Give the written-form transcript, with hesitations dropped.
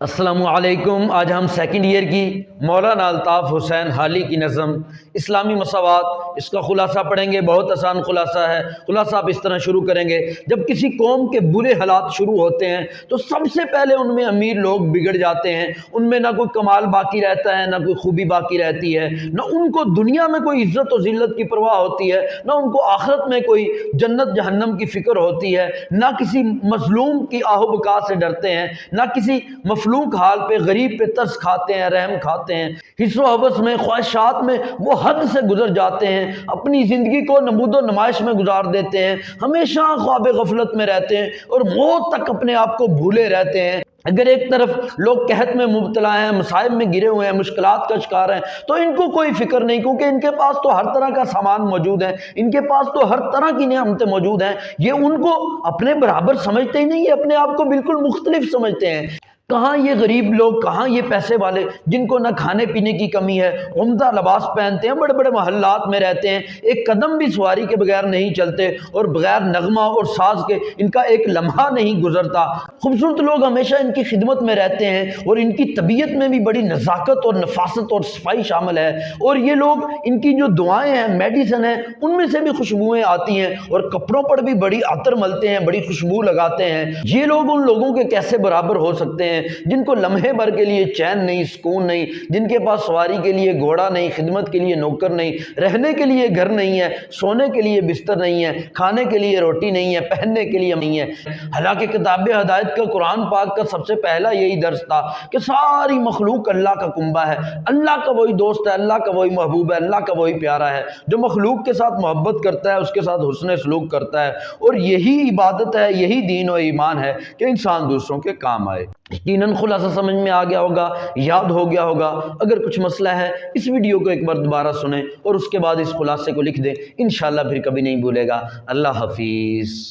السلام علیکم۔ آج ہم سیکنڈ ایئر کی مولانا الطاف حسین حالی کی نظم اسلامی مساوات، اس کا خلاصہ پڑھیں گے۔ بہت آسان خلاصہ ہے۔ خلاصہ آپ اس طرح شروع کریں گے، جب کسی قوم کے برے حالات شروع ہوتے ہیں تو سب سے پہلے ان میں امیر لوگ بگڑ جاتے ہیں، ان میں نہ کوئی کمال باقی رہتا ہے، نہ کوئی خوبی باقی رہتی ہے، نہ ان کو دنیا میں کوئی عزت و ذلت کی پرواہ ہوتی ہے، نہ ان کو آخرت میں کوئی جنت جہنم کی فکر ہوتی ہے، نہ کسی مظلوم کی آہ و بکا سے ڈرتے ہیں، نہ کسی مفلوک حال پہ غریب پہ ترس کھاتے ہیں، رحم کھاتے ہیں، حس و حوث میں خواہشات میں وہ حد سے گزر جاتے ہیں، اپنی زندگی کو نمود و نمائش میں گزار دیتے ہیں، ہمیشہ خواب غفلت میں رہتے ہیں اور موت تک اپنے آپ کو بھولے رہتے ہیں۔ اگر ایک طرف لوگ قحط میں مبتلا ہیں، مصائب میں گرے ہوئے ہیں، مشکلات کا شکار ہیں، تو ان کو کوئی فکر نہیں، کیونکہ ان کے پاس تو ہر طرح کا سامان موجود ہے، ان کے پاس تو ہر طرح کی نعمتیں موجود ہیں۔ یہ ان کو اپنے برابر سمجھتے ہی نہیں، یہ اپنے آپ کو بالکل مختلف سمجھتے ہیں۔ کہاں یہ غریب لوگ، کہاں یہ پیسے والے جن کو نہ کھانے پینے کی کمی ہے، عمدہ لباس پہنتے ہیں، بڑے بڑے محلات میں رہتے ہیں، ایک قدم بھی سواری کے بغیر نہیں چلتے، اور بغیر نغمہ اور ساز کے ان کا ایک لمحہ نہیں گزرتا۔ خوبصورت لوگ ہمیشہ ان کی خدمت میں رہتے ہیں، اور ان کی طبیعت میں بھی بڑی نزاکت اور نفاست اور صفائی شامل ہے، اور یہ لوگ ان کی جو دعائیں ہیں، میڈیسن ہیں، ان میں سے بھی خوشبوئیں آتی ہیں، اور کپڑوں پر بھی بڑی عطر ملتے ہیں، بڑی خوشبو لگاتے ہیں۔ یہ لوگ ان لوگوں کے کیسے برابر ہو سکتے ہیں جن کو لمحے بھر کے لیے چین نہیں، سکون نہیں، جن کے پاس سواری کے لیے گھوڑا نہیں، خدمت کے لیے نوکر نہیں، رہنے کے لیے گھر نہیں ہے، سونے کے لیے بستر نہیں ہے، کھانے کے لیے روٹی نہیں ہے، پہننے کے لیے نہیں ہے۔ حالانکہ کتاب ہدایت کا قرآن پاک کا سب سے پہلا یہی درس تھا کہ ساری مخلوق اللہ کا کنبہ ہے، اللہ کا وہی دوست ہے، اللہ کا وہی محبوب ہے، اللہ کا وہی پیارا ہے جو مخلوق کے ساتھ محبت کرتا ہے، اس کے ساتھ حسن سلوک کرتا ہے، اور یہی عبادت ہے، یہی دین و ایمان ہے کہ انسان دوسروں کے کام آئے۔ یقیناً خلاصہ سمجھ میں آ گیا ہوگا، یاد ہو گیا ہوگا۔ اگر کچھ مسئلہ ہے اس ویڈیو کو ایک بار دوبارہ سنیں اور اس کے بعد اس خلاصے کو لکھ دیں، انشاءاللہ پھر کبھی نہیں بھولے گا۔ اللہ حافظ۔